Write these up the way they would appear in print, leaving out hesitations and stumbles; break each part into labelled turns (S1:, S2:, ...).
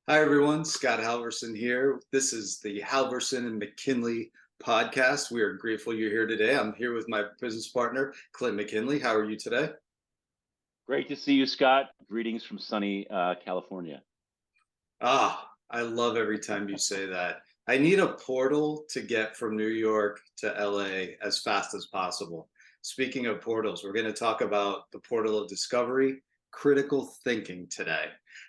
S1: Hi, everyone. Scott Halverson here. This is the Halverson and McKinley podcast. We are grateful you're here today. I'm here with my business partner, Clint McKinley. How are you today?
S2: Great to see you, Scott. Greetings from sunny California.
S1: I love every time you say that. I need a portal to get from New York to LA as fast as possible. Speaking of portals, we're going to talk about the portal of discovery, critical thinking today.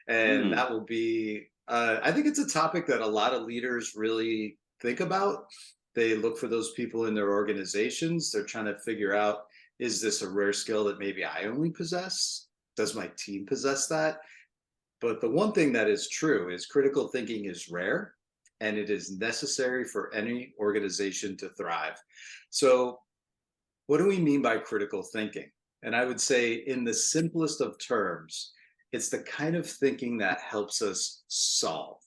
S1: And
S2: Mm,
S1: that will be, I think it's a topic that a lot of leaders really think about. They look for those people in their organizations. They're trying to figure out, is this a rare skill that maybe I only possess? Does my team possess that? But the one thing that is true is critical thinking is rare and it is necessary for any organization to thrive. So, what do we mean by critical thinking? And I would say, in the simplest of terms, it's the kind of thinking that helps us solve.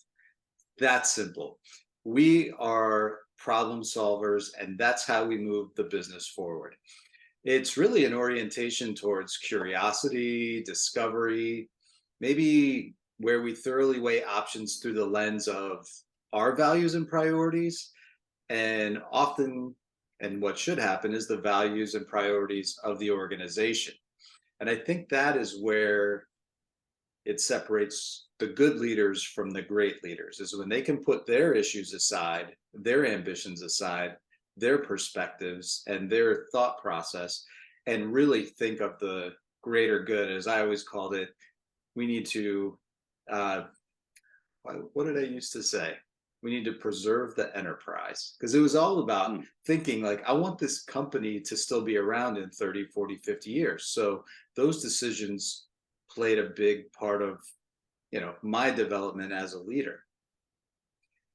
S1: That's simple. We are problem solvers, and that's how we move the business forward. It's really an orientation towards curiosity, discovery, maybe where we thoroughly weigh options through the lens of our values and priorities. And often, and what should happen is the values and priorities of the organization. And I think that is where it separates the good leaders from the great leaders, is when they can put their issues aside, their ambitions aside, their perspectives and their thought process, and really think of the greater good. As I always called it, we need to, uh, what did I used to say? We need to preserve the enterprise, because it was all about
S2: mm.
S1: thinking like, I want this company to still be around in 30, 40, 50 years. So those decisions played a big part of my development as a leader.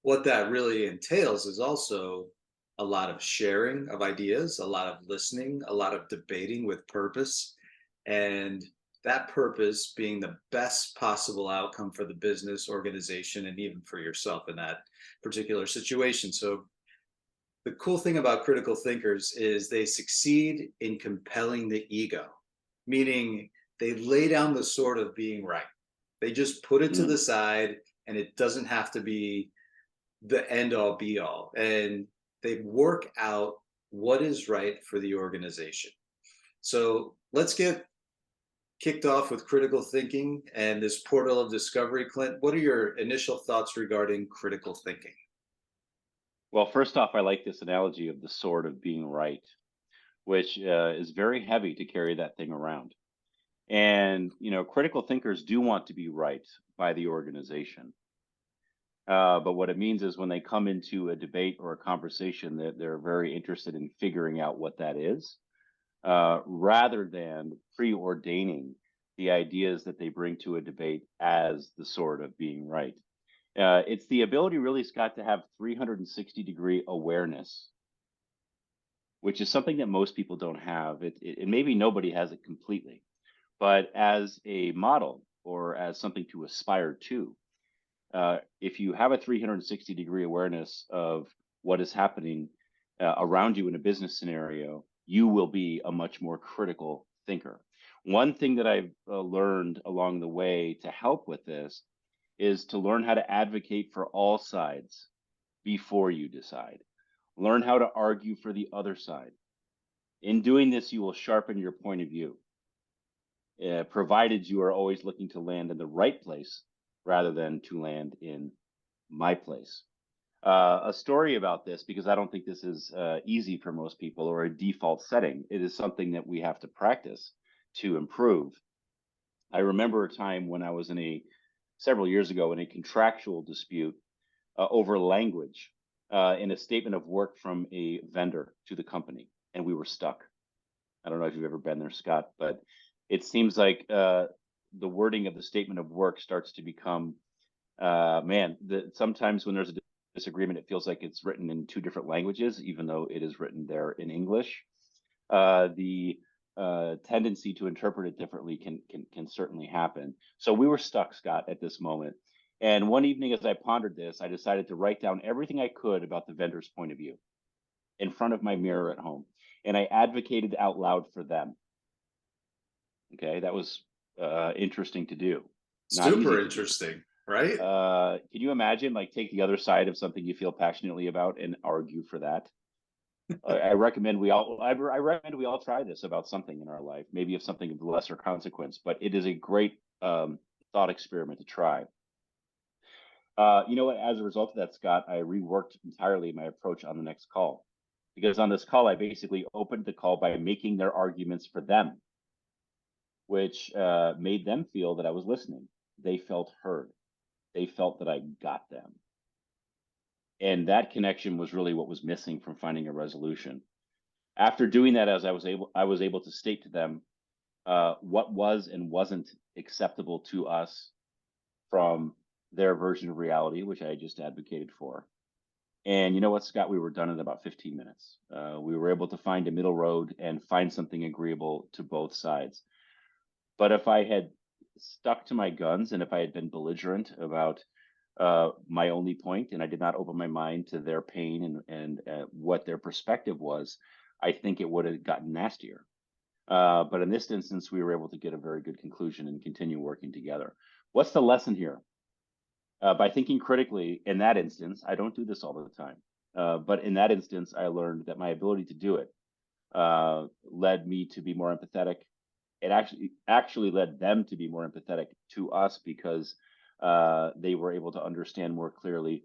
S1: What that really entails is also a lot of sharing of ideas, a lot of listening, a lot of debating with purpose, and that purpose being the best possible outcome for the business organization and even for yourself in that particular situation. So the cool thing about critical thinkers is they succeed in compelling the ego, meaning they lay down the sword of being right. They just put it to the
S2: Mm.
S1: side, and it doesn't have to be the end all be all. And they work out what is right for the organization. So let's get kicked off with critical thinking and this portal of discovery. Clint, what are your initial thoughts regarding critical thinking?
S2: Well, first off, I like this analogy of the sword of being right, which is very heavy to carry that thing around. And, critical thinkers do want to be right by the organization. But what it means is when they come into a debate or a conversation, that they're very interested in figuring out what that is, rather than preordaining the ideas that they bring to a debate as the sword of being right. It's the ability, really, Scott, to have 360-degree awareness, which is something that most people don't have. And maybe nobody has it completely, but as a model or as something to aspire to, if you have a 360-degree awareness of what is happening around you in a business scenario, you will be a much more critical thinker. One thing that I've learned along the way to help with this is to learn how to advocate for all sides before you decide. Learn how to argue for the other side. In doing this, you will sharpen your point of view, provided you are always looking to land in the right place rather than to land in my place. A story about this, because I don't think this is easy for most people or a default setting. It is something that we have to practice to improve. I remember a time when I was several years ago in a contractual dispute over language in a statement of work from a vendor to the company, and we were stuck. I don't know if you've ever been there, Scott, but it seems like the wording of the statement of work starts to become, sometimes when there's a disagreement, it feels like it's written in two different languages, even though it is written there in English. The tendency to interpret it differently can certainly happen. So we were stuck, Scott, at this moment. And one evening, as I pondered this, I decided to write down everything I could about the vendor's point of view in front of my mirror at home, and I advocated out loud for them. Okay, that was interesting to do, not easy
S1: Super
S2: to do.
S1: interesting. right?
S2: Can you imagine, like, take the other side of something you feel passionately about and argue for that? I recommend we all try this about something in our life, maybe of something of lesser consequence, but it is a great thought experiment to try. You know what? As a result of that, Scott, I reworked entirely my approach on the next call. Because on this call, I basically opened the call by making their arguments for them, which made them feel that I was listening. They felt heard. They felt that I got them. And that connection was really what was missing from finding a resolution. After doing that, as I was able to state to them what was and wasn't acceptable to us from their version of reality, which I just advocated for. And you know what, Scott? We were done in about 15 minutes. We were able to find a middle road and find something agreeable to both sides. But if I had stuck to my guns and if I had been belligerent about my only point and I did not open my mind to their pain and what their perspective was, I think it would have gotten nastier. But in this instance, we were able to get a very good conclusion and continue working together. What's the lesson here? By thinking critically in that instance, I don't do this all the time, but in that instance, I learned that my ability to do it led me to be more empathetic. It actually led them to be more empathetic to us because they were able to understand more clearly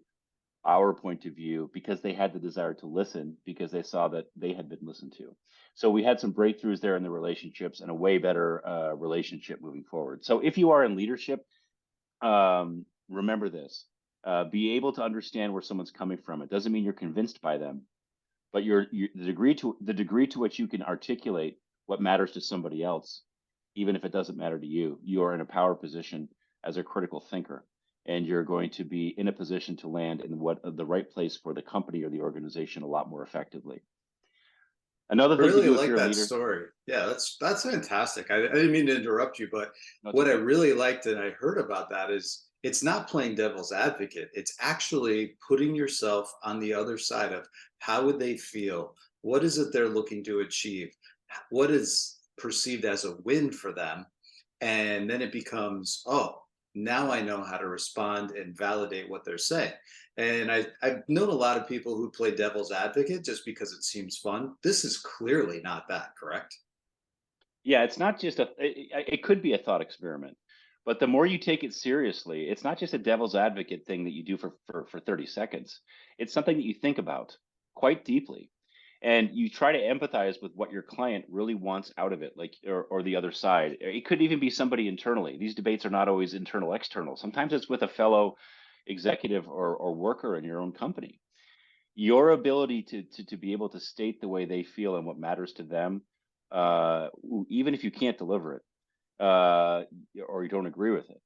S2: our point of view because they had the desire to listen because they saw that they had been listened to. So we had some breakthroughs there in the relationships and a way better relationship moving forward. So if you are in leadership, remember this: be able to understand where someone's coming from. It doesn't mean you're convinced by them, but the degree to which you can articulate what matters to somebody else, even if it doesn't matter to you, you are in a power position as a critical thinker, and you're going to be in a position to land in what the right place for the company or the organization a lot more effectively. Another
S1: I
S2: thing to
S1: really
S2: do if
S1: like
S2: you're a
S1: that
S2: leader.
S1: story. Yeah, that's fantastic. I didn't mean to interrupt you, but
S2: No, it's
S1: what I
S2: okay.
S1: really liked and I heard about that is it's not playing devil's advocate. It's actually putting yourself on the other side of how would they feel? What is it they're looking to achieve? What is perceived as a win for them? And then it becomes, oh, now I know how to respond and validate what they're saying. And I've known a lot of people who play devil's advocate just because it seems fun. This is clearly not that, correct?
S2: Yeah, it's not just it could be a thought experiment, but the more you take it seriously, it's not just a devil's advocate thing that you do for 30 seconds. It's something that you think about quite deeply. And you try to empathize with what your client really wants out of it, like or the other side. It could even be somebody internally. These debates are not always internal, external. Sometimes it's with a fellow executive or worker in your own company. Your ability to be able to state the way they feel and what matters to them, even if you can't deliver it or you don't agree with it,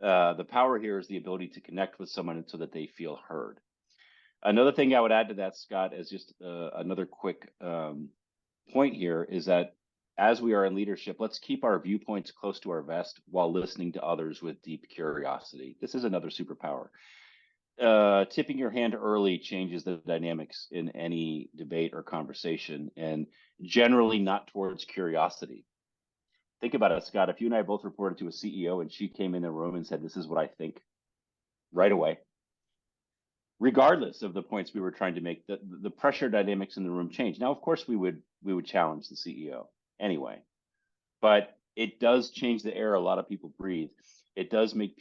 S2: the power here is the ability to connect with someone so that they feel heard. Another thing I would add to that, Scott, is just another quick point here is that as we are in leadership, let's keep our viewpoints close to our vest while listening to others with deep curiosity. This is another superpower. Tipping your hand early changes the dynamics in any debate or conversation, and generally not towards curiosity. Think about it, Scott. If you and I both reported to a CEO and she came in the room and said, "This is what I think," right away, regardless of the points we were trying to make, the pressure dynamics in the room change. Now, of course, we would challenge the CEO anyway, but it does change the air a lot of people breathe. It does make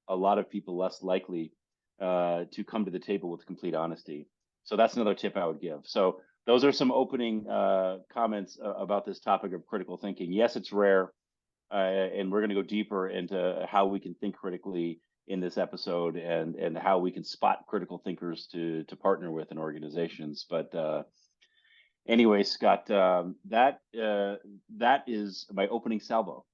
S2: a lot of people less likely to come to the table with complete honesty. So that's another tip I would give. So those are some opening comments about this topic of critical thinking. Yes, it's rare, and we're going to go deeper into how we can think critically in this episode and how we can spot critical thinkers to partner with in organizations. But anyway, Scott, that is my opening salvo.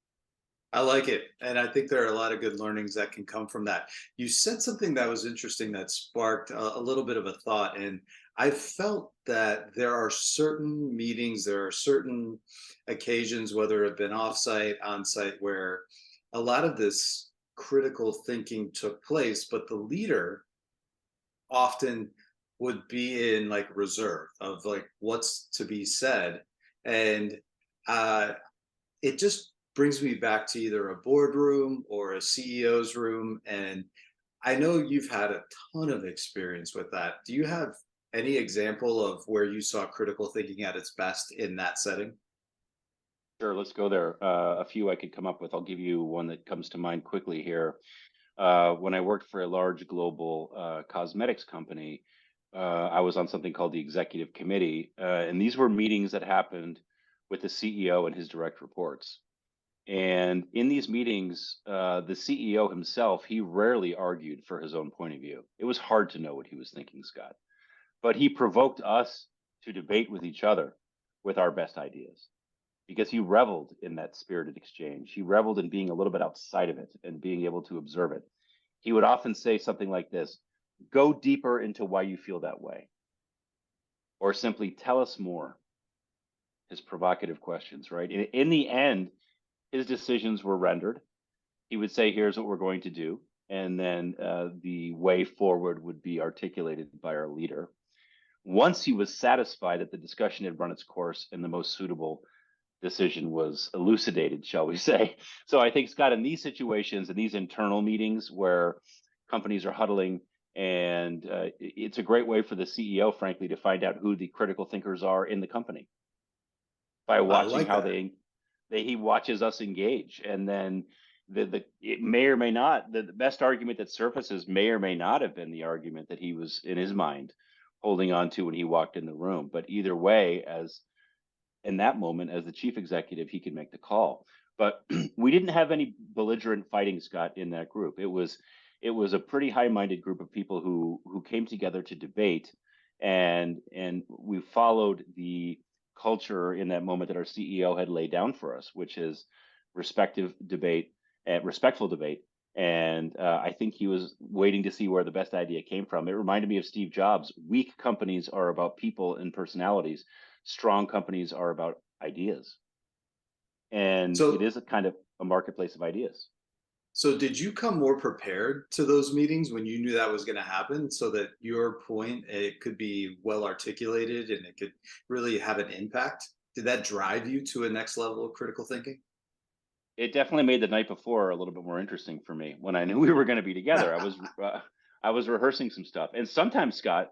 S1: I like it. And I think there are a lot of good learnings that can come from that. You said something that was interesting that sparked a little bit of a thought. And I felt that there are certain meetings, there are certain occasions, whether it have been offsite, onsite, where a lot of this critical thinking took place, but the leader often would be in like reserve of like what's to be said. And it just brings me back to either a boardroom or a CEO's room. And I know you've had a ton of experience with that. Do you have any example of where you saw critical thinking at its best in that setting?
S2: Sure, let's go there. A few I could come up with. I'll give you one that comes to mind quickly here. When I worked for a large global cosmetics company, I was on something called the executive committee, and these were meetings that happened with the CEO and his direct reports. And in these meetings, the CEO himself, he rarely argued for his own point of view. It was hard to know what he was thinking, Scott, but he provoked us to debate with each other with our best ideas because he reveled in that spirited exchange. He reveled in being a little bit outside of it and being able to observe it. He would often say something like this: go deeper into why you feel that way, or simply tell us more. His provocative questions, right? In the end, his decisions were rendered. He would say, here's what we're going to do. And then the way forward would be articulated by our leader. Once he was satisfied that the discussion had run its course and the most suitable decision was elucidated, shall we say. So I think, Scott, in these situations, in these internal meetings where companies are huddling, and it's a great way for the CEO, frankly, to find out who the critical thinkers are in the company by
S1: I
S2: watching
S1: like
S2: how
S1: that.
S2: he watches us engage. And then it may or may not, the best argument that surfaces may or may not have been the argument that he was in his mind holding on to when he walked in the room. But either way, as in that moment, as the chief executive, he could make the call. But we didn't have any belligerent fighting, Scott, in that group. It was a pretty high-minded group of people who came together to debate, and we followed the culture in that moment that our CEO had laid down for us, which is respective debate and respectful debate. And I think he was waiting to see where the best idea came from. It reminded me of Steve Jobs. Weak companies are about people and personalities. Strong companies are about ideas. And it
S1: So,
S2: is a kind of a marketplace of ideas.
S1: so did you come more prepared to those meetings when you knew that was going to happen so that your point, it could be well articulated and it could really have an impact? Did that drive you to a next level of critical thinking?
S2: It definitely made the night before a little bit more interesting for me. When I knew we were going to be together, I was rehearsing some stuff. And sometimes, Scott,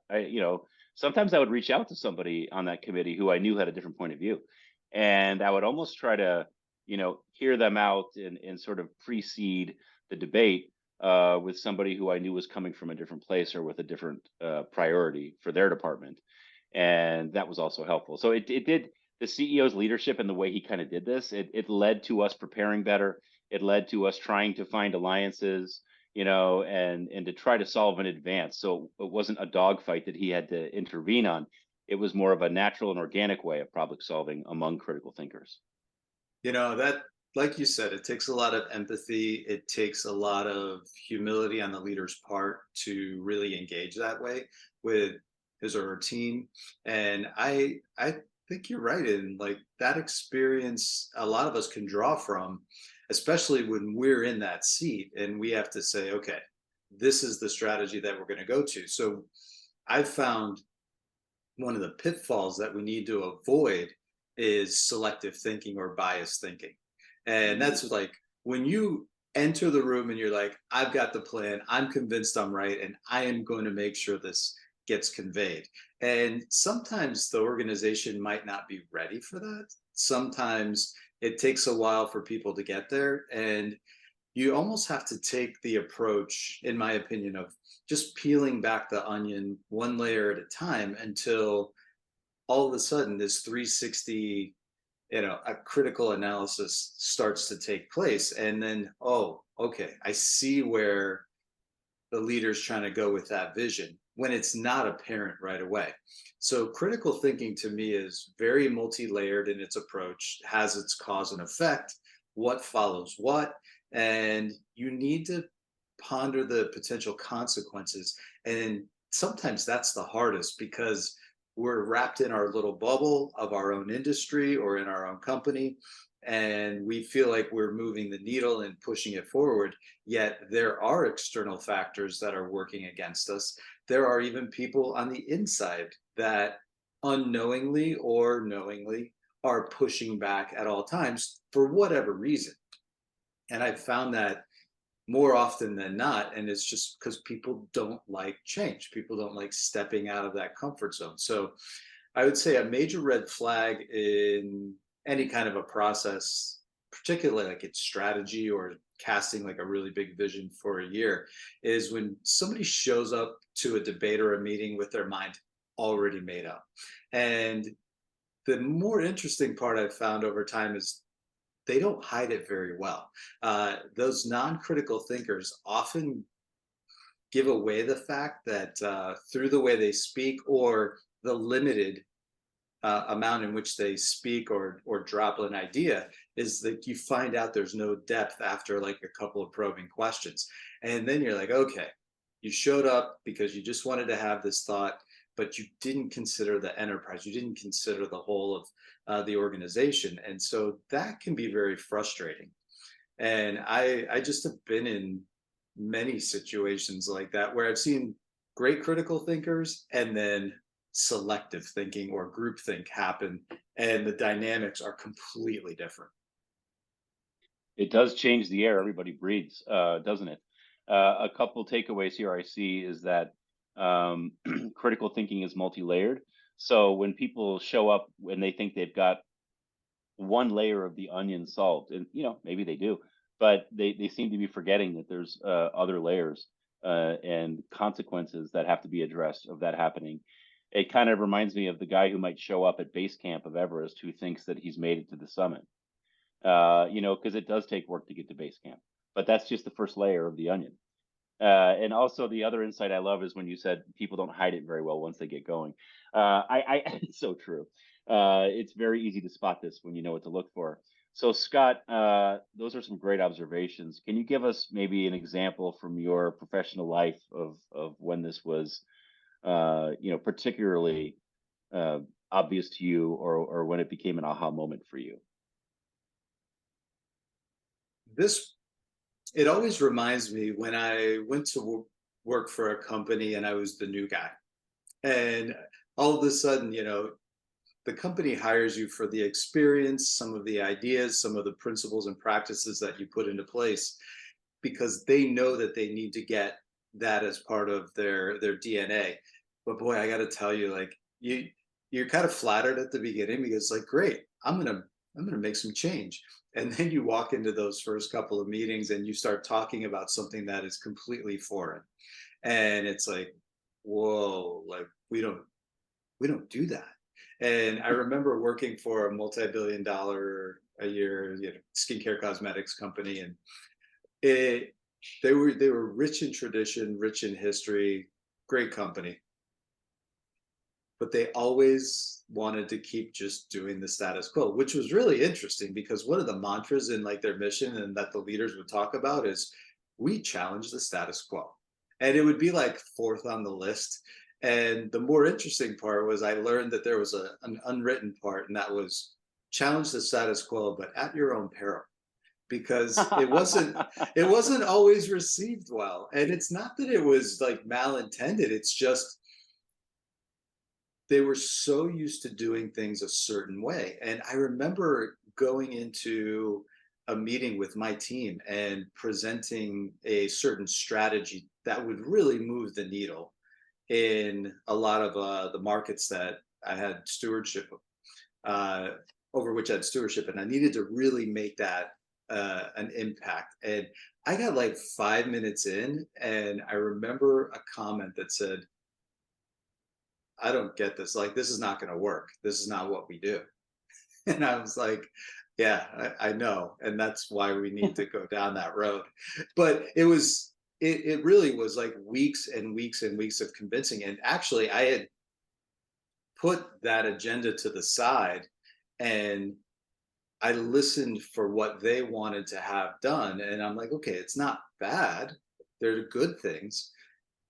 S2: sometimes I would reach out to somebody on that committee who I knew had a different point of view, and I would almost try to, hear them out and sort of precede the debate with somebody who I knew was coming from a different place or with a different priority for their department, and that was also helpful. So it did, the CEO's leadership and the way he kind of did this, it led to us preparing better. It led to us trying to find alliances, and to try to solve in advance. So it wasn't a dogfight that he had to intervene on. It was more of a natural and organic way of problem solving among critical thinkers.
S1: That, like you said, it takes a lot of empathy. It takes a lot of humility on the leader's part to really engage that way with his or her team. And I think you're right in like that experience a lot of us can draw from, especially when we're in that seat and we have to say, okay, this is the strategy that we're going to go to. So I've found one of the pitfalls that we need to avoid is selective thinking or bias thinking. And
S2: Mm,
S1: that's like when you enter the room and you're like, I've got the plan, I'm convinced I'm right, and I am going to make sure this gets conveyed. And sometimes the organization might not be ready for that. Sometimes it takes a while for people to get there. And you almost have to take the approach, in my opinion, of just peeling back the onion one layer at a time until all of a sudden this 360, a critical analysis starts to take place. And then, oh, okay, I see where the leader's trying to go with that vision when it's not apparent right away. So critical thinking to me is very multi-layered in its approach, has its cause and effect, what follows what, and you need to ponder the potential consequences. And sometimes that's the hardest because we're wrapped in our little bubble of our own industry or in our own company, and we feel like we're moving the needle and pushing it forward. Yet there are external factors that are working against us. There are even people on the inside that unknowingly or knowingly are pushing back at all times for whatever reason. And I've found that more often than not. And it's just because people don't like change. People don't like stepping out of that comfort zone. So I would say a major red flag in any kind of a process, particularly like its strategy or casting like a really big vision for a year, is when somebody shows up to a debate or a meeting with their mind already made up. And the more interesting part I've found over time is they don't hide it very well. Those non-critical thinkers often give away the fact that through the way they speak or the limited amount in which they speak or drop an idea is that you find out there's no depth after like a couple of probing questions, and then you're like, okay, you showed up because you just wanted to have this thought, but you didn't consider the enterprise, you didn't consider the whole of the organization, and so that can be very frustrating. And I just have been in many situations like that where I've seen great critical thinkers and then selective thinking or groupthink happen, and the dynamics are completely different.
S2: It does change the air everybody breathes, doesn't it? A couple takeaways here I see is that critical thinking is multi-layered. So when people show up when they think they've got one layer of the onion solved, and maybe they do, but they seem to be forgetting that there's other layers and consequences that have to be addressed of that happening. It kind of reminds me of the guy who might show up at base camp of Everest who thinks that he's made it to the summit, because it does take work to get to base camp. But that's just the first layer of the onion. And also the other insight I love is when you said people don't hide it very well once they get going. It's so true. It's very easy to spot this when you know what to look for. So Scott, those are some great observations. Can you give us maybe an example from your professional life of when this was, particularly uh, obvious to you, or when it became an aha moment for you?
S1: This it always reminds me when I went to work for a company and I was the new guy, and all of a sudden, the company hires you for the experience, some of the ideas, some of the principles and practices that you put into place, because they know that they need to get that as part of their DNA. But boy, I got to tell you, like you're kind of flattered at the beginning because like, great, I'm gonna make some change. And then you walk into those first couple of meetings and you start talking about something that is completely foreign. And it's like, whoa, like we don't do that. And I remember working for a multi-billion dollar a year, skincare cosmetics company, and it they were rich in tradition, rich in history, great company, but they always wanted to keep just doing the status quo, which was really interesting because one of the mantras in like their mission and that the leaders would talk about is we challenge the status quo. And it would be like fourth on the list. And the more interesting part was I learned that there was an unwritten part, and that was challenge the status quo, but at your own peril, because it wasn't always received well. And it's not that it was like malintended, it's just they were so used to doing things a certain way. And I remember going into a meeting with my team and presenting a certain strategy that would really move the needle in a lot of the markets that I had stewardship uh, over which I had stewardship, and I needed to really make that an impact. And I got like 5 minutes in, and I remember a comment that said, I don't get this. Like, this is not going to work. This is not what we do. And I was like, yeah, I know. And that's why we need to go down that road. But it really was like weeks and weeks and weeks of convincing. And actually, I had put that agenda to the side and I listened for what they wanted to have done. And I'm like, okay, it's not bad. They're good things,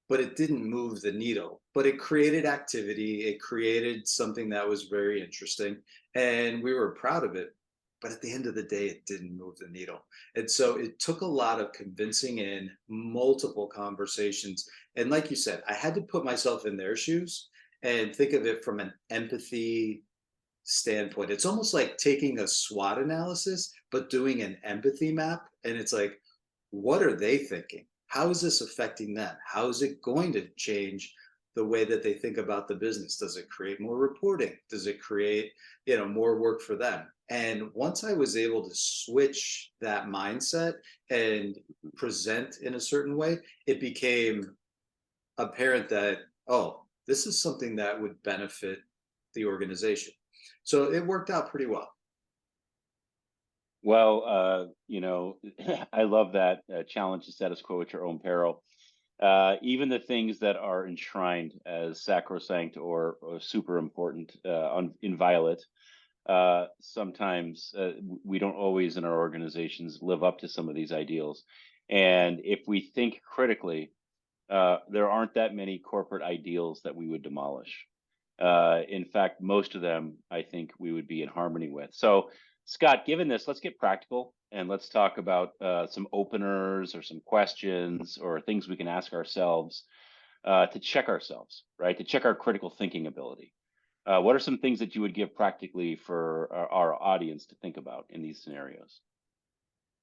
S1: but it didn't move the needle. But it created activity, it created something that was very interesting, and we were proud of it. But at the end of the day, it didn't move the needle. And so it took a lot of convincing in multiple conversations. And like you said, I had to put myself in their shoes and think of it from an empathy standpoint. It's almost like taking a SWOT analysis, but doing an empathy map. And it's like, what are they thinking? How is this affecting them? How is it going to change the way that they think about the business? Does it create more reporting? Does it create, more work for them? And once I was able to switch that mindset and present in a certain way, it became apparent that, oh, this is something that would benefit the organization. So it worked out pretty well.
S2: Well, I love that challenge the status quo at your own peril. Even the things that are enshrined as sacrosanct or super important, inviolate, sometimes we don't always in our organizations live up to some of these ideals. And if we think critically, there aren't that many corporate ideals that we would demolish. In fact, most of them, I think, we would be in harmony with. So, Scott, given this, let's get practical and let's talk about some openers or some questions or things we can ask ourselves to check ourselves, right? To check our critical thinking ability. What are some things that you would give practically for our audience to think about in these scenarios?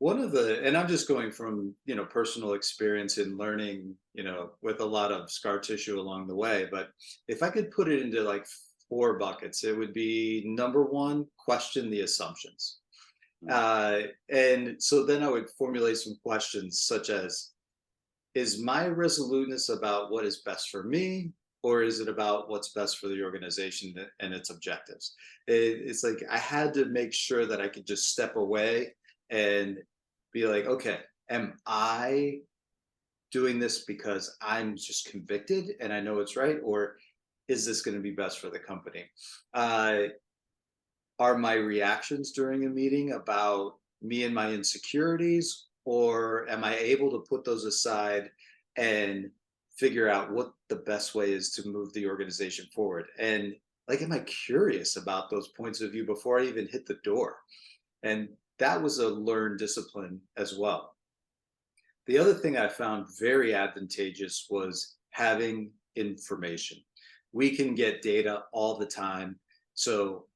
S1: And I'm just going from, personal experience in learning, with a lot of scar tissue along the way. But if I could put it into like four buckets, it would be number one, question the assumptions.
S2: Mm,
S1: And so then I would formulate some questions such as, is my resoluteness about what is best for me, or is it about what's best for the organization and its objectives? It's like I had to make sure that I could just step away and be like, okay, am I doing this because I'm just convicted and I know it's right, or is this going to be best for the company? Uh, are my reactions during a meeting about me and my insecurities, or am I able to put those aside and figure out what the best way is to move the organization forward? And like, am I curious about those points of view before I even hit the door? And that was a learned discipline as well. The other thing I found very advantageous was having information. We can get data all the time. So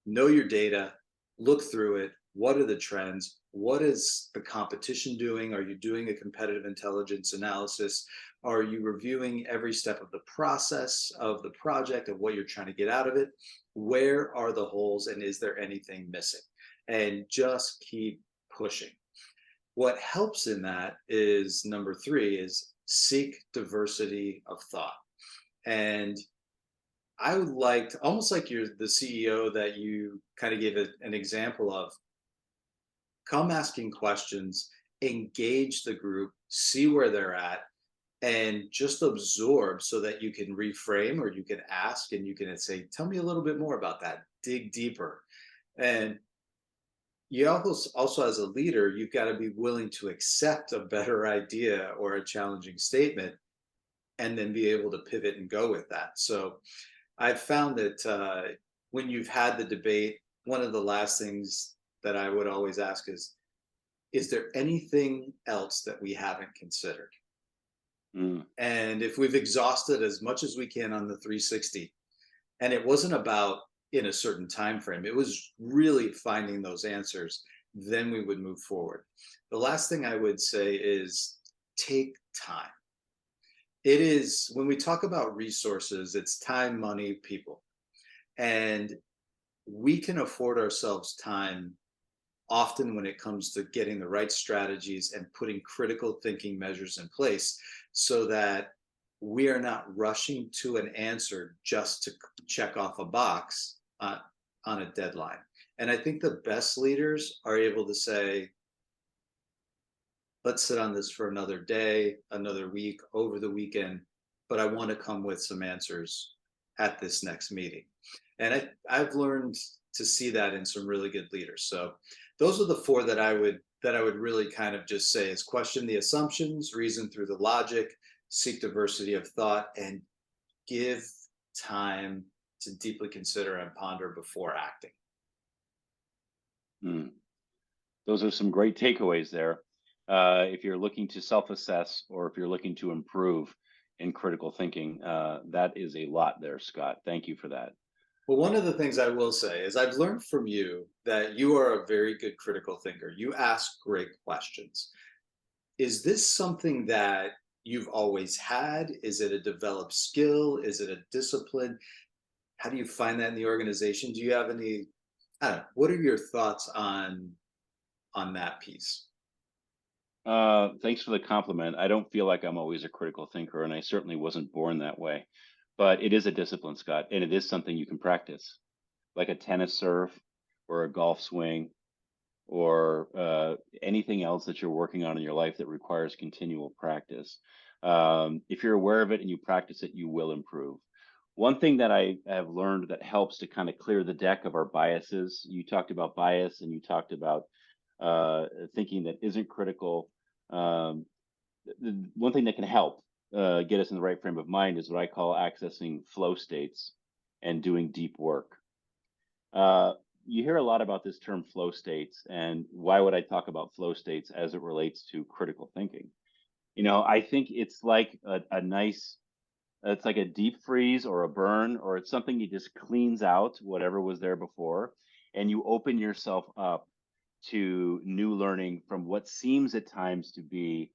S1: know your data, look through it. What are the trends? What is the competition doing? Are you doing a competitive intelligence analysis? Are you reviewing every step of the process of the project of what you're trying to get out of it? Where are the holes and is there anything missing? And just keep pushing. What helps in that is number three is seek diversity of thought. And I would like to, almost like you're the CEO that you kind of gave an example of, come asking questions, engage the group, see where they're at, and just absorb so that you can reframe or you can ask and you can say, tell me a little bit more about that, dig deeper. And you also as a leader, you've got to be willing to accept a better idea or a challenging statement and then be able to pivot and go with that. So I've found that when you've had the debate, one of the last things that I would always ask is there anything else that we haven't considered?
S2: mm,
S1: And if we've exhausted as much as we can on the 360, and it wasn't about in a certain time frame, it was really finding those answers, then we would move forward. The last thing I would say is take time. It is when we talk about resources, it's time, money, people. And we can afford ourselves time often when it comes to getting the right strategies and putting critical thinking measures in place so that we are not rushing to an answer just to check off a box on a deadline. And I think the best leaders are able to say, let's sit on this for another day, another week, over the weekend, but I want to come with some answers at this next meeting. And I've learned to see that in some really good leaders. So those are the four that I would really kind of just say is question the assumptions, reason through the logic, seek diversity of thought, and give time to deeply consider and ponder before acting.
S2: mm. Those are some great takeaways there. If you're looking to self-assess or if you're looking to improve in critical thinking, that is a lot there, Scott. Thank you for that.
S1: Well, one of the things I will say is I've learned from you that you are a very good critical thinker. You ask great questions. Is this something that you've always had? Is it a developed skill? Is it a discipline? How do you find that in the organization? Do you have any, I don't know, what are your thoughts on that piece?
S2: Thanks for the compliment. I don't feel like I'm always a critical thinker, and I certainly wasn't born that way. But it is a discipline, Scott, and it is something you can practice, like a tennis serve or a golf swing or anything else that you're working on in your life that requires continual practice. If you're aware of it and you practice it, you will improve. One thing that I have learned that helps to kind of clear the deck of our biases, you talked about bias and you talked about thinking that isn't critical. Um, the one thing that can help get us in the right frame of mind is what I call accessing flow states and doing deep work. Uh, you hear a lot about this term flow states, and why would I talk about flow states as it relates to critical thinking? I think it's like a nice, it's like a deep freeze or a burn, or it's something you just cleans out whatever was there before, and you open yourself up to new learning from what seems at times to be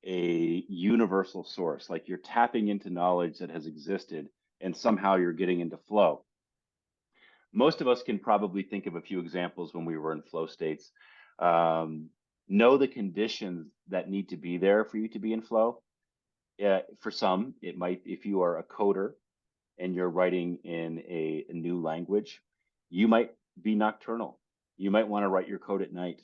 S2: a universal source. Like you're tapping into knowledge that has existed, and somehow you're getting into flow. Most of us can probably think of a few examples when we were in flow states. Um, know the conditions that need to be there for you to be in flow. For some, it might, if you are a coder and you're writing in a new language, you might be nocturnal. You might want to write your code at night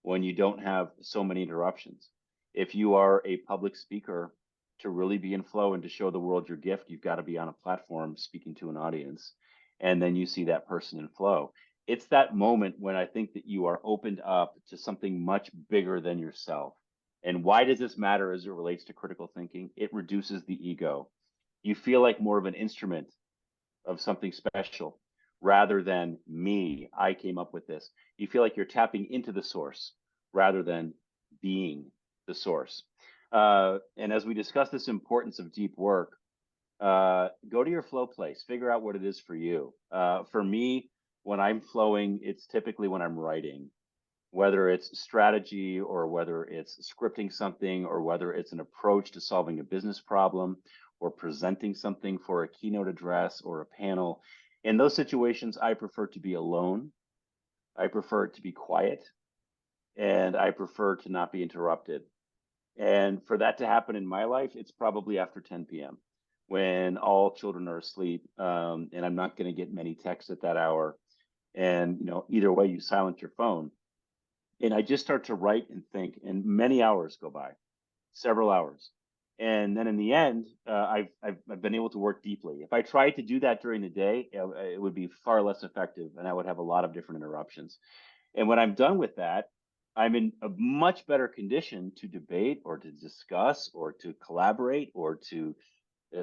S2: when you don't have so many interruptions. If you are a public speaker, to really be in flow and to show the world your gift, you've got to be on a platform speaking to an audience. And then you see that person in flow. It's that moment when I think that you are opened up to something much bigger than yourself. And why does this matter as it relates to critical thinking? It reduces the ego. You feel like more of an instrument of something special rather than me. I came up with this. You feel like you're tapping into the source rather than being the source. And as we discuss this importance of deep work, go to your flow place, figure out what it is for you. For me, when I'm flowing, it's typically when I'm writing, whether it's strategy or whether it's scripting something or whether it's an approach to solving a business problem or presenting something for a keynote address or a panel. In those situations, I prefer to be alone. I prefer it to be quiet and I prefer to not be interrupted. And for that to happen in my life, it's probably after 10 p.m. when all children are asleep, and I'm not going to get many texts at that hour. And either way, you silence your phone and I just start to write and think, and many hours go by, several hours, and then in the end, I've been able to work deeply. If I tried to do that during the day, it would be far less effective, and I would have a lot of different interruptions. And when I'm done with that, I'm in a much better condition to debate or to discuss or to collaborate or to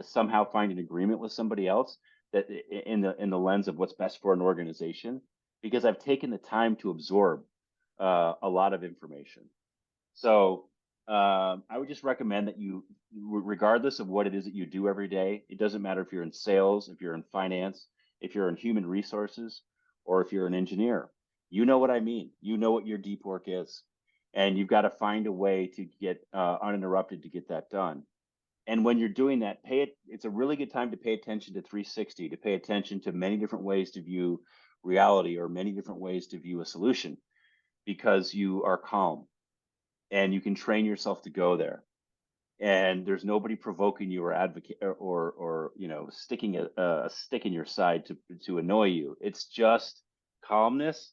S2: somehow find an agreement with somebody else that in the lens of what's best for an organization because I've taken the time to absorb a lot of information. So I would just recommend that you, regardless of what it is that you do every day, it doesn't matter if you're in sales, if you're in finance, if you're in human resources, or if you're an engineer. You know what I mean. You know what your deep work is, and you've got to find a way to get uninterrupted to get that done. And when you're doing that, pay it. It's a really good time to pay attention to 360, to pay attention to many different ways to view reality or many different ways to view a solution because you are calm and you can train yourself to go there. And there's nobody provoking you or advocate or sticking a stick in your side to annoy you. It's just calmness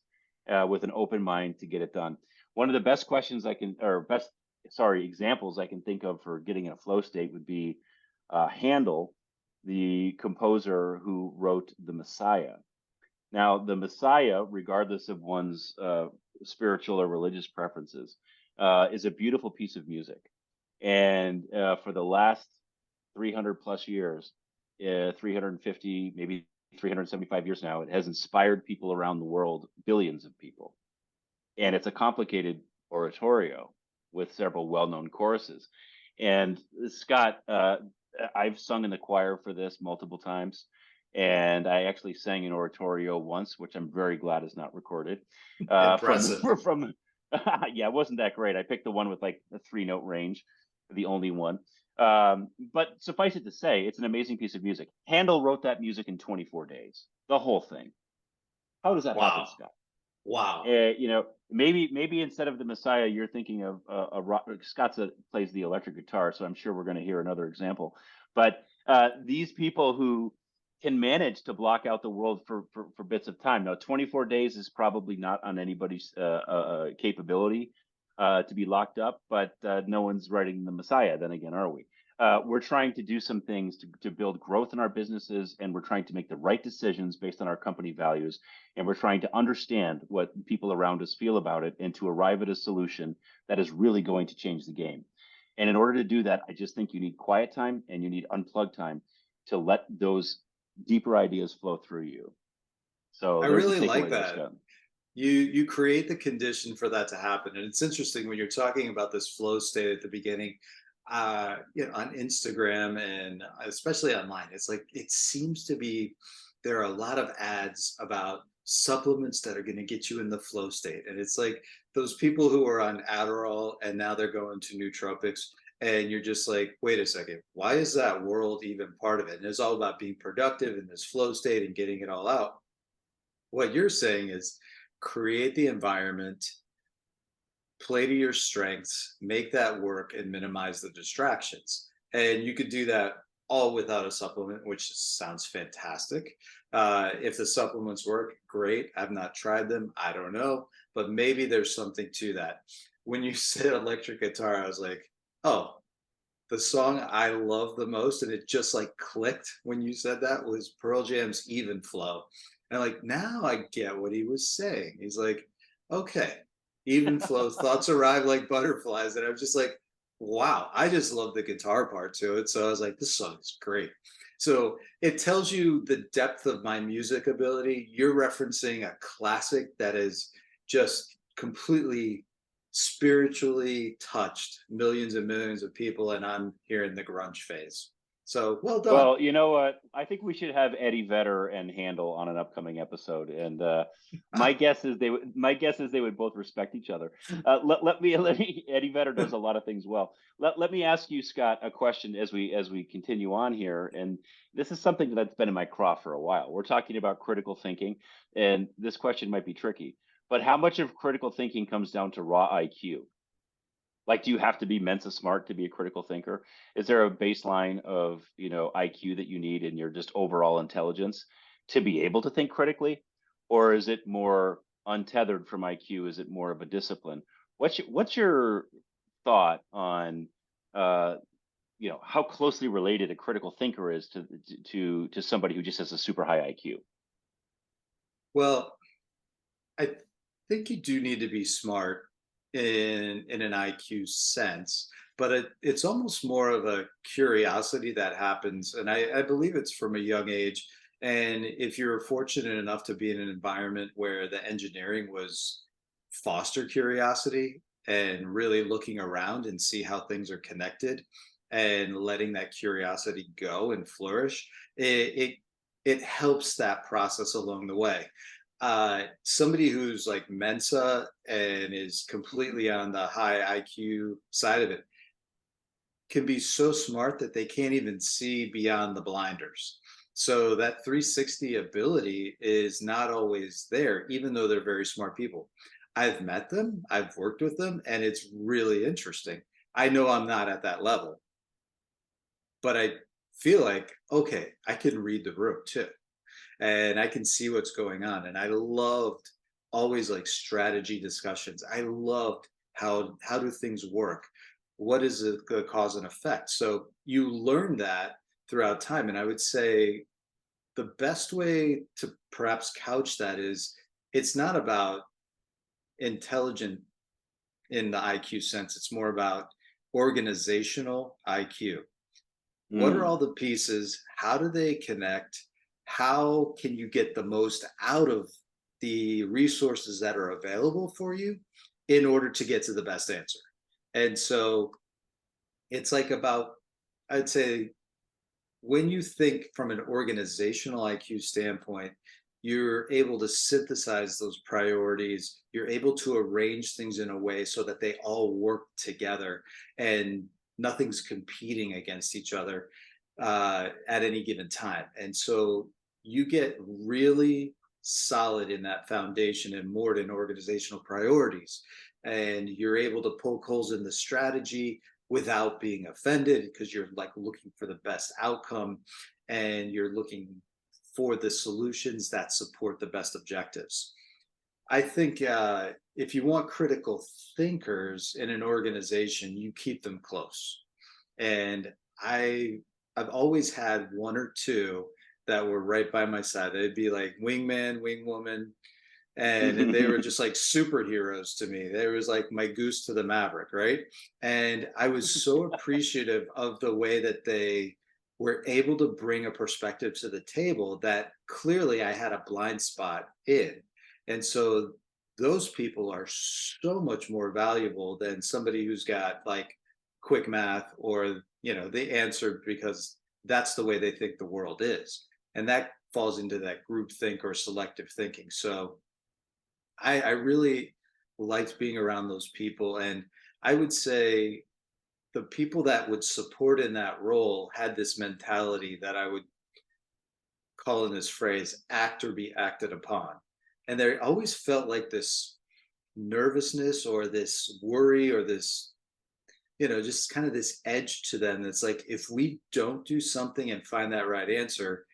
S2: with an open mind to get it done. One of the best questions I can, or best, sorry, examples I can think of for getting in a flow state would be Handel, the composer who wrote The Messiah. Now, the Messiah, regardless of one's spiritual or religious preferences, is a beautiful piece of music. And for the last 300 plus years, 350, maybe 375 years now, it has inspired people around the world, billions of people. And it's a complicated oratorio with several well known choruses. And Scott, I've sung in the choir for this multiple times. And I actually sang an oratorio once, which I'm very glad is not recorded. From
S1: Impressive.
S2: from yeah, it wasn't that great. I picked the one with like a 3 note range, the only one. But suffice it to say, it's an amazing piece of music. Handel wrote that music in 24 days, the whole thing. How does that happen,
S1: Wow.
S2: Scott?
S1: Wow.
S2: Maybe instead of the Messiah, you're thinking of a rock. Scott plays the electric guitar, so I'm sure we're going to hear another example. But these people who can manage to block out the world for bits of time. Now, 24 days is probably not on anybody's capability to be locked up, but no one's writing the Messiah. Then again, are we? We're trying to do some things to build growth in our businesses, and we're trying to make the right decisions based on our company values, and we're trying to understand what people around us feel about it and to arrive at a solution that is really going to change the game. And in order to do that, I just think you need quiet time and you need unplugged time to let those deeper ideas flow through you. So
S1: I
S2: there's the
S1: really like
S2: takeaway there,
S1: that.
S2: Scott.
S1: You create the condition for that to happen, and it's interesting when you're talking about this flow state at the beginning. On Instagram and especially online, it's like it seems to be there are a lot of ads about supplements that are going to get you in the flow state, and it's like those people who are on Adderall and now they're going to nootropics, and you're just like, wait a second, why is that world even part of it? And it's all about being productive in this flow state and getting it all out. What you're saying is create the environment, play to your strengths, make that work, and minimize the distractions. And you could do that all without a supplement, which sounds fantastic. If the supplements work, great. I've not tried them. I don't know, but maybe there's something to that. When you said electric guitar, I was like, oh, the song I love the most, and it just like clicked when you said that, was Pearl Jam's Even Flow. And like now I get what he was saying. He's like, okay, even flow, thoughts arrive like butterflies. And I'm just like, wow, I just love the guitar part to it. So I was like, this song is great. So it tells you the depth of my music ability. You're referencing a classic that is just completely spiritually touched millions and millions of people, and I'm here in the grunge phase. So well done.
S2: Well, you know what? I think we should have Eddie Vedder and Handel on an upcoming episode. And my guess is they would both respect each other. Let me Eddie Vedder does a lot of things well. Let me ask you, Scott, a question as we continue on here. And this is something that's been in my craw for a while. We're talking about critical thinking, and this question might be tricky. But how much of critical thinking comes down to raw IQ? Like, do you have to be Mensa smart to be a critical thinker? Is there a baseline of, IQ that you need in your just overall intelligence to be able to think critically? Or is it more untethered from IQ? Is it more of a discipline? What's your thought on uh, how closely related a critical thinker is to somebody who just has a super high IQ?
S1: Well, I think you do need to be smart in an IQ sense, but it's almost more of a curiosity that happens, and I believe it's from a young age. And if you're fortunate enough to be in an environment where the engineering was foster curiosity and really looking around and see how things are connected and letting that curiosity go and flourish, it helps that process along the way. Somebody who's like Mensa and is completely on the high IQ side of it can be so smart that they can't even see beyond the blinders. So that 360 ability is not always there, even though they're very smart people. I've met them, I've worked with them, and it's really interesting. I know I'm not at that level, but I feel like, okay, I can read the room too, and I can see what's going on. And I loved always like strategy discussions. I loved how do things work? What is the cause and effect? So you learn that throughout time. And I would say the best way to perhaps couch that is it's not about intelligent in the IQ sense. It's more about organizational IQ. What are
S2: Mm.
S1: all the pieces? How do they connect? How can you get the most out of the resources that are available for you in order to get to the best answer? And so it's like about, I'd say, when you think from an organizational IQ standpoint, you're able to synthesize those priorities. You're able to arrange things in a way so that they all work together and nothing's competing against each other at any given time. And so you get really solid in that foundation and moored in organizational priorities. And you're able to poke holes in the strategy without being offended because you're like looking for the best outcome and you're looking for the solutions that support the best objectives. I think if you want critical thinkers in an organization, you keep them close. And I've always had one or two that were right by my side. They'd be like wingman, wingwoman, and they were just like superheroes to me. They was like my goose to the maverick, right? And I was so appreciative of the way that they were able to bring a perspective to the table that clearly I had a blind spot in. And so those people are so much more valuable than somebody who's got like quick math or they answered because that's the way they think the world is. And that falls into that group think or selective thinking. So I really liked being around those people. And I would say the people that would support in that role had this mentality that I would call in this phrase act or be acted upon. And they always felt like this nervousness or this worry or this, just kind of this edge to them that's like, if we don't do something and find that right answer,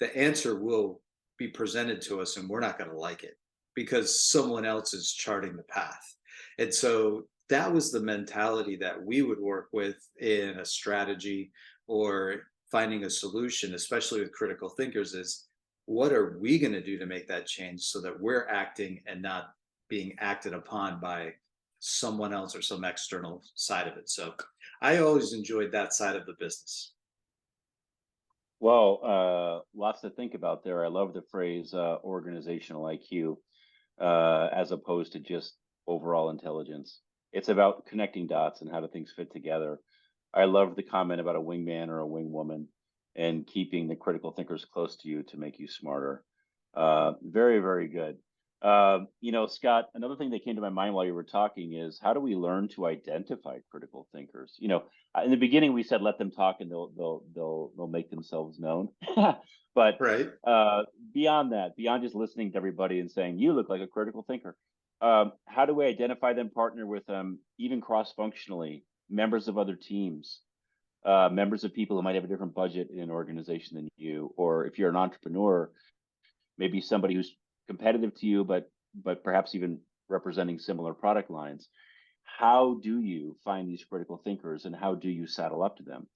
S1: the answer will be presented to us and we're not going to like it because someone else is charting the path. And so that was the mentality that we would work with in a strategy or finding a solution, especially with critical thinkers, is what are we going to do to make that change so that we're acting and not being acted upon by someone else or some external side of it. So I always enjoyed that side of the business.
S2: Well, lots to think about there. I love the phrase organizational IQ as opposed to just overall intelligence. It's about connecting dots and how do things fit together. I love the comment about a wingman or a wingwoman and keeping the critical thinkers close to you to make you smarter. Very, very good. Scott, another thing that came to my mind while you were talking is how do we learn to identify critical thinkers? In the beginning we said let them talk and they'll make themselves known. But
S1: Right.
S2: beyond that, beyond just listening to everybody and saying you look like a critical thinker, how do we identify them, partner with them, even cross-functionally, members of other teams, members of people who might have a different budget in an organization than you, or if you're an entrepreneur, maybe somebody who's competitive to you, but perhaps even representing similar product lines. How do you find these critical thinkers and how do you saddle up to them?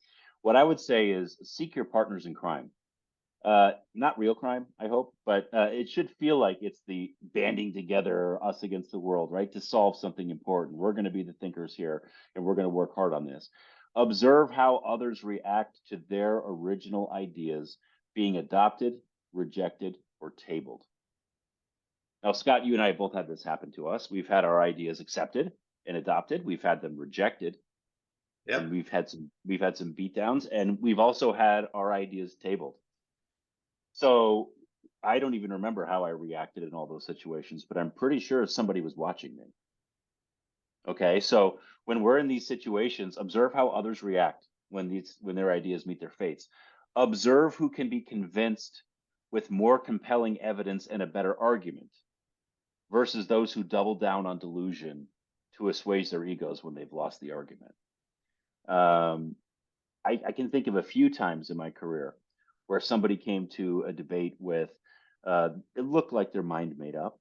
S2: What I would say is seek your partners in crime. Not real crime, I hope, but it should feel like it's the banding together, us against the world, right? To solve something important. We're going to be the thinkers here, and we're going to work hard on this. Observe how others react to their original ideas being adopted, rejected, or tabled. Now, Scott, you and I both had this happen to us. We've had our ideas accepted and adopted. We've had them rejected, and
S1: Yep.
S2: we've had some beatdowns, and we've also had our ideas tabled. So I don't even remember how I reacted in all those situations, but I'm pretty sure somebody was watching me. Okay, so when we're in these situations, observe how others react when their ideas meet their fates. Observe who can be convinced with more compelling evidence and a better argument versus those who double down on delusion to assuage their egos when they've lost the argument. Um, I can think of a few times in my career where somebody came to a debate with, it looked like their mind made up.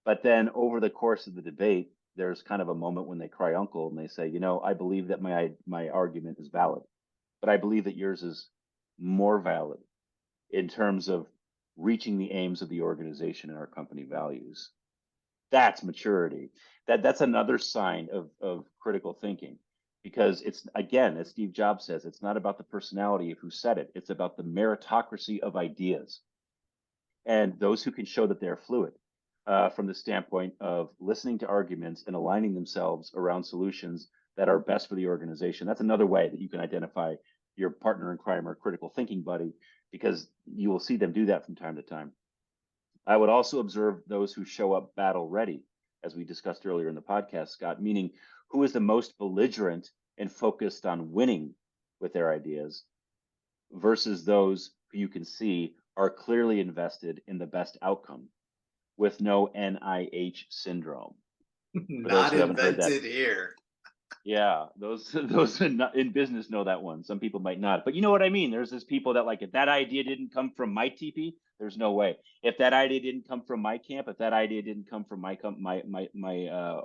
S2: But then over the course of the debate, there's kind of a moment when they cry uncle and they say, I believe that my argument is valid, but I believe that yours is more valid in terms of reaching the aims of the organization and our company values. That's maturity. That's another sign of critical thinking because it's, again, as Steve Jobs says, it's not about the personality of who said it. It's about the meritocracy of ideas and those who can show that they're fluid from the standpoint of listening to arguments and aligning themselves around solutions that are best for the organization. That's another way that you can identify your partner in crime or critical thinking buddy, because you will see them do that from time to time. I would also observe those who show up battle ready, as we discussed earlier in the podcast, Scott, meaning who is the most belligerent and focused on winning with their ideas versus those who you can see are clearly invested in the best outcome with no NIH syndrome. For those
S1: Not
S2: who haven't heard that,
S1: invented here.
S2: yeah, those those in business know that one. Some people might not, but you know what I mean. There's this people that like if that idea didn't come from my TP, there's no way. If that idea didn't come from my camp, if that idea didn't come from my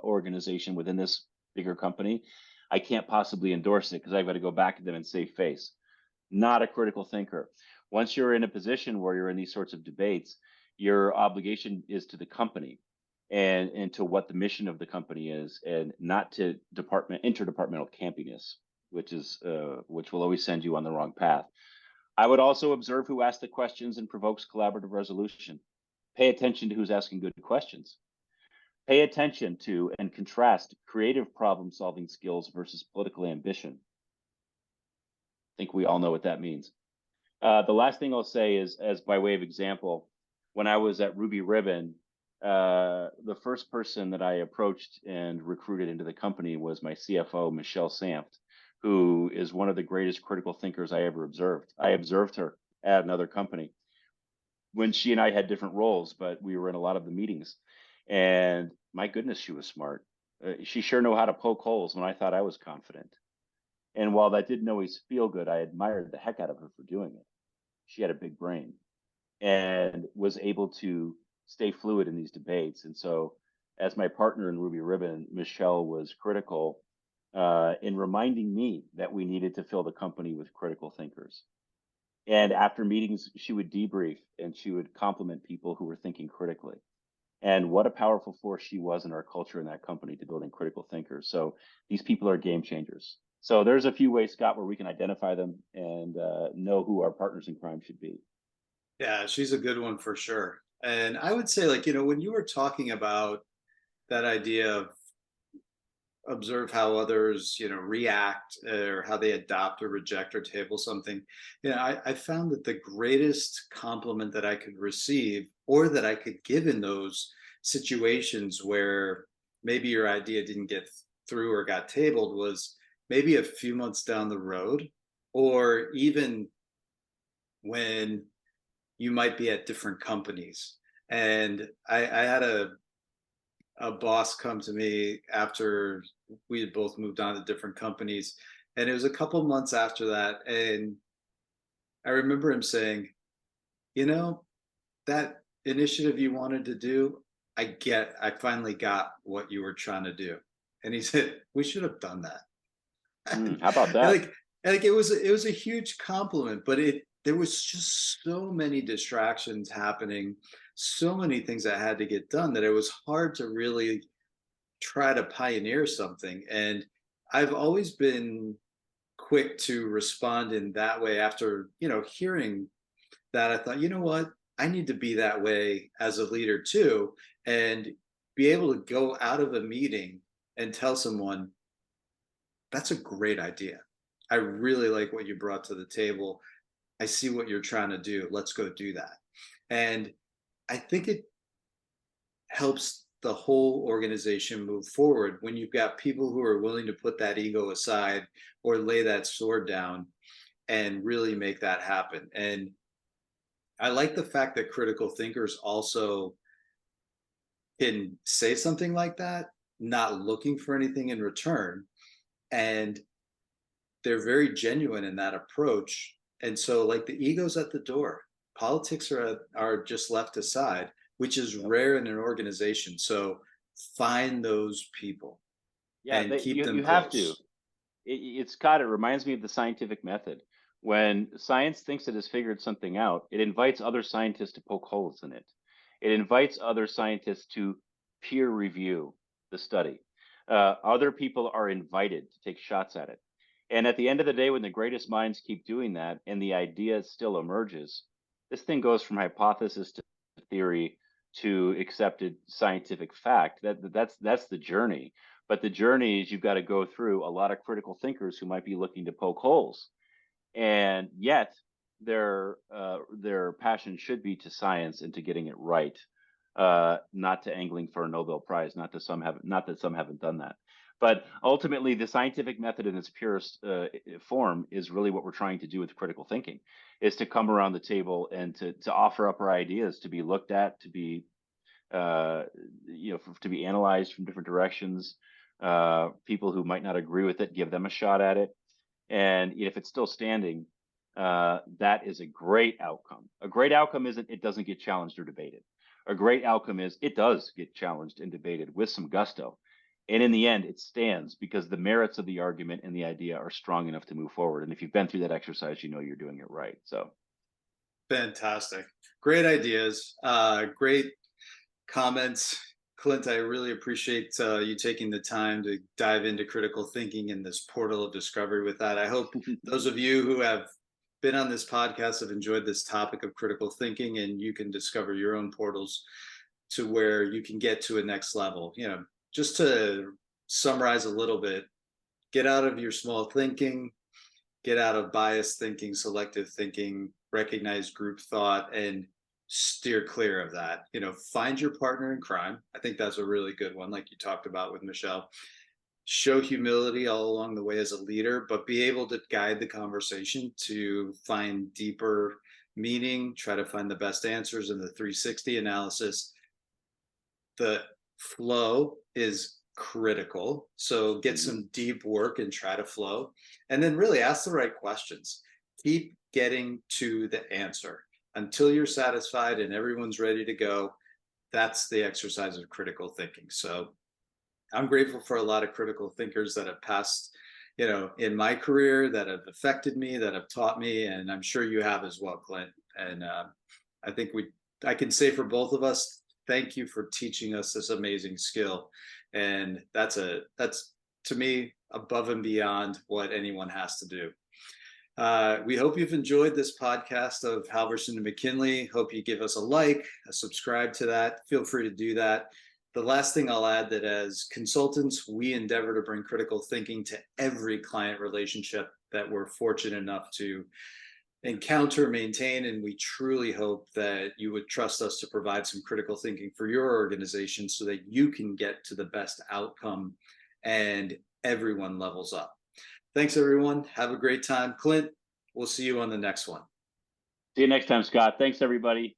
S2: organization within this bigger company, I can't possibly endorse it because I've got to go back to them and save face. Not a critical thinker. Once you're in a position where you're in these sorts of debates, your obligation is to the company and to what the mission of the company is, and not to interdepartmental campiness, which will always send you on the wrong path. I would also observe who asks the questions and provokes collaborative resolution. Pay attention to who's asking good questions. Pay attention to and contrast creative problem solving skills versus political ambition. I think we all know what that means. The last thing I'll say is, as by way of example, when I was at Ruby Ribbon, the first person that I approached and recruited into the company was my CFO, Michelle Samft, who is one of the greatest critical thinkers I ever observed. I observed her at another company when she and I had different roles, but we were in a lot of the meetings. And my goodness, she was smart. She sure knew how to poke holes when I thought I was confident. And while that didn't always feel good, I admired the heck out of her for doing it. She had a big brain and was able to stay fluid in these debates. And so, as my partner in Ruby Ribbon, Michelle was critical in reminding me that we needed to fill the company with critical thinkers. And after meetings, she would debrief and she would compliment people who were thinking critically. And what a powerful force she was in our culture in that company to building critical thinkers. So these people are game changers. So there's a few ways, Scott, where we can identify them and know who our partners in crime should be.
S1: Yeah, she's a good one for sure. And I would say, like, when you were talking about that idea of observe how others, react or how they adopt or reject or table something, I found that the greatest compliment that I could receive or that I could give in those situations where maybe your idea didn't get through or got tabled was maybe a few months down the road, or even when you might be at different companies. And I had a boss come to me after we had both moved on to different companies. And it was a couple months after that. And I remember him saying, you know, that initiative you wanted to do, I finally got what you were trying to do. And he said, we should have done that. and,
S2: How about
S1: and
S2: that?
S1: like it was a huge compliment, but there was just so many distractions happening, so many things that had to get done that it was hard to really try to pioneer something. And I've always been quick to respond in that way after, hearing that. I thought, you know what? I need to be that way as a leader too, and be able to go out of a meeting and tell someone, that's a great idea. I really like what you brought to the table. I see what you're trying to do. Let's go do that. And I think it helps the whole organization move forward when you've got people who are willing to put that ego aside or lay that sword down and really make that happen. And I like the fact that critical thinkers also can say something like that, not looking for anything in return. And they're very genuine in that approach. And so, like, the ego's at the door. Politics are just left aside, which is
S2: Yep.
S1: rare in an organization. So find those people
S2: Yeah,
S1: and keep
S2: you
S1: them
S2: have to.
S1: close.
S2: It's Scott. It reminds me of the scientific method. When science thinks it has figured something out, it invites other scientists to poke holes in it. It invites other scientists to peer review the study. Other people are invited to take shots at it. And at the end of the day, when the greatest minds keep doing that and the idea still emerges, this thing goes from hypothesis to theory to accepted scientific fact. That's the journey. But the journey is you've got to go through a lot of critical thinkers who might be looking to poke holes. and yet their passion should be to science and to getting it right, not to angling for a Nobel Prize. Not that some haven't done that, but ultimately, the scientific method in its purest form is really what we're trying to do with critical thinking, is to come around the table and to offer up our ideas to be looked at, to be uh, to be analyzed from different directions. People who might not agree with it, give them a shot at it, and if it's still standing, that is a great outcome. A great outcome isn't it doesn't get challenged or debated. A great outcome is it does get challenged and debated with some gusto. And in the end, it stands because the merits of the argument and the idea are strong enough to move forward. And if you've been through that exercise, you know you're doing it right. So,
S1: Fantastic. Great ideas. Great comments. Clint, I really appreciate you taking the time to dive into critical thinking in this portal of discovery with that. I hope those of you who have been on this podcast have enjoyed this topic of critical thinking, and you can discover your own portals to where you can get to a next level. Just to summarize a little bit, get out of your small thinking, get out of biased thinking, selective thinking, recognize group thought, and steer clear of that. Find your partner in crime. I think that's a really good one, like you talked about with Michelle. Show humility all along the way as a leader, but be able to guide the conversation to find deeper meaning, try to find the best answers in the 360 analysis. The flow is critical. So get some deep work and try to flow. And then really ask the right questions. Keep getting to the answer until you're satisfied and everyone's ready to go. That's the exercise of critical thinking. So I'm grateful for a lot of critical thinkers that have passed, in my career, that have affected me, that have taught me, and I'm sure you have as well, Clint. And I think I can say for both of us, thank you for teaching us this amazing skill. And that's to me above and beyond what anyone has to do. We hope you've enjoyed this podcast of Halverson and McKinley. Hope you give us a like, a subscribe to that. Feel free to do that. The last thing I'll add, that as consultants, we endeavor to bring critical thinking to every client relationship that we're fortunate enough to encounter, maintain, and we truly hope that you would trust us to provide some critical thinking for your organization so that you can get to the best outcome and everyone levels up. Thanks, everyone. Have a great time. Clint, we'll see you on the next one.
S2: See you next time, Scott. Thanks, everybody.